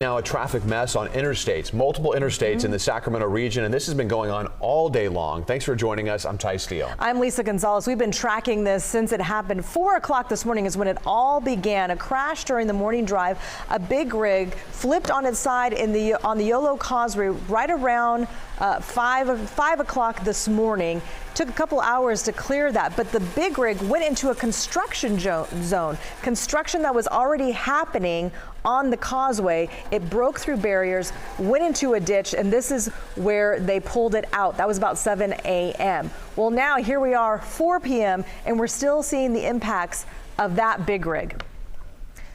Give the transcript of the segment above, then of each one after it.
Now a traffic mess on interstates, multiple interstates in the Sacramento region, and this has been going on all day long. Thanks for joining us. I'm Ty Steele. I'm Lisa Gonzalez. We've been tracking this since it happened. 4 o'clock this morning is when it all began. A crash during the morning drive. A big rig flipped on its side on the Yolo Causeway right around 5 o'clock this morning. Took a couple hours to clear that, but the big rig went into a construction zone. Construction that was already happening on the causeway. It broke through barriers, went into a ditch, and this is where they pulled it out. That was about 7 a.m. Well, now here we are, 4 p.m., and we're still seeing the impacts of that big rig.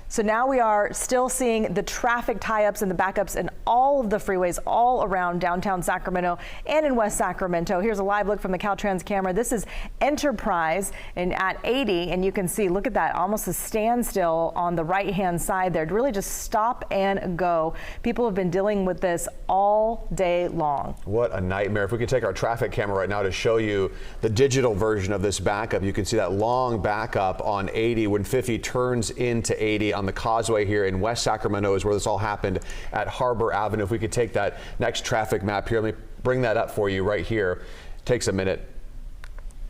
So now we are still seeing the traffic tie-ups and the backups in all of the freeways all around downtown Sacramento and in West Sacramento. Here's a live look from the Caltrans camera. This is Enterprise and at 80, and you can see, look at that, almost a standstill on the right-hand side there. Really just stop and go. People have been dealing with this all day long. What a nightmare. If we could take our traffic camera right now to show you the digital version of this backup, you can see that long backup on 80 when 50 turns into 80 on the causeway here in West Sacramento is where this all happened at Harbor Avenue. If we could take that next traffic map here, let me bring that up for you right here. Takes a minute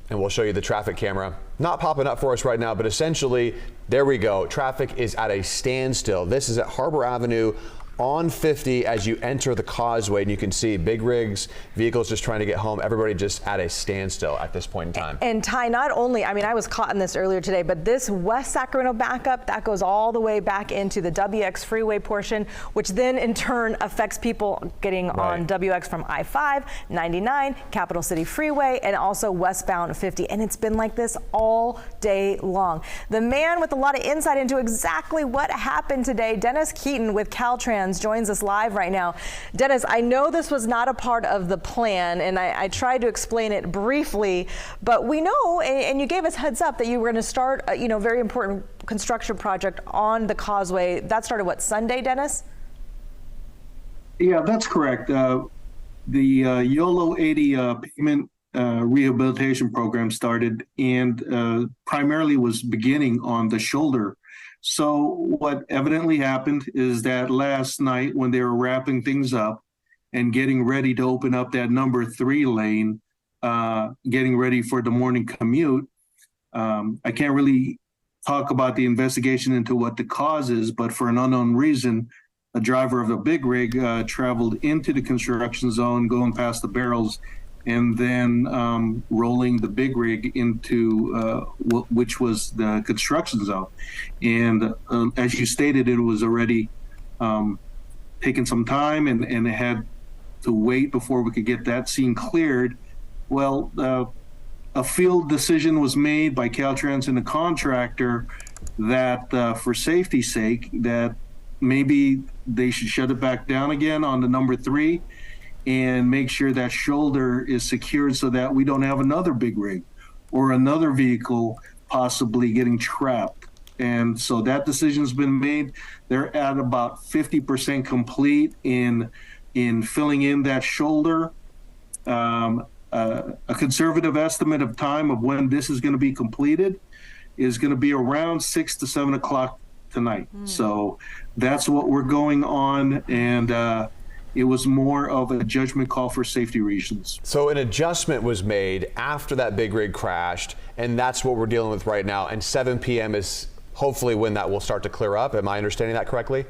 and we'll show you the traffic camera. Not popping up for us right now, but essentially there we go. Traffic is at a standstill. This is at Harbor Avenue on 50 as you enter the causeway, and you can see big rigs, vehicles just trying to get home, everybody just at a standstill at this point in time. And Ty, not only, I mean, I was caught in this earlier today, but this West Sacramento backup, that goes all the way back into the WX freeway portion, which then in turn affects people getting on WX from I-5, 99, Capital City Freeway, and also westbound 50. And it's been like this all day long. The man with a lot of insight into exactly what happened today, Dennis Keaton with Caltrans, joins us live right now. Dennis, I know this was not a part of the plan, and I tried to explain it briefly, but we know, and you gave us heads up that you were going to start a very important construction project on the causeway. That started what, Sunday, Dennis? Yeah, that's correct. The YOLO 80 pavement rehabilitation program started and primarily was beginning on the shoulder. So what evidently happened is that last night when they were wrapping things up and getting ready to open up that number 3 lane, getting ready for the morning commute, I can't really talk about the investigation into what the cause is, but for an unknown reason, a driver of a big rig traveled into the construction zone, going past the barrels, and then rolling the big rig into which was the construction zone. And as you stated, it was already taking some time and it had to wait before we could get that scene cleared. Well, a field decision was made by Caltrans and the contractor that for safety's sake, that maybe they should shut it back down again on the number 3 and make sure that shoulder is secured so that we don't have another big rig or another vehicle possibly getting trapped. And so that decision's been made. They're at about 50% complete in filling in that shoulder. A conservative estimate of time of when this is going to be completed is going to be around 6 to 7 o'clock tonight. So that's what we're going on, and it was more of a judgment call for safety reasons. So an adjustment was made after that big rig crashed, and that's what we're dealing with right now. And 7 p.m. is hopefully when that will start to clear up. Am I understanding that correctly?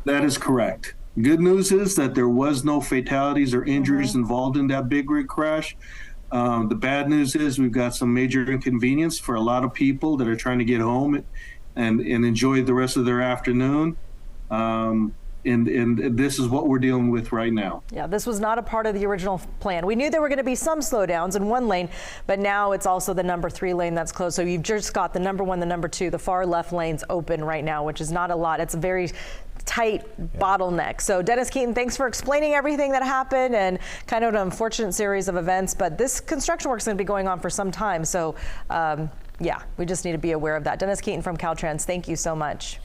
That is correct. Good news is that there was no fatalities or injuries involved in that big rig crash. The bad news is we've got some major inconvenience for a lot of people that are trying to get home and enjoy the rest of their afternoon. And this is what we're dealing with right now. Yeah, this was not a part of the original plan. We knew there were going to be some slowdowns in one lane, but now it's also the number 3 lane that's closed. So you've just got the number 1, the number 2, the far left lanes open right now, which is not a lot. It's a very tight bottleneck. So Dennis Keaton, thanks for explaining everything that happened and kind of an unfortunate series of events, but this construction work is going to be going on for some time. So yeah, we just need to be aware of that. Dennis Keaton from Caltrans, thank you so much.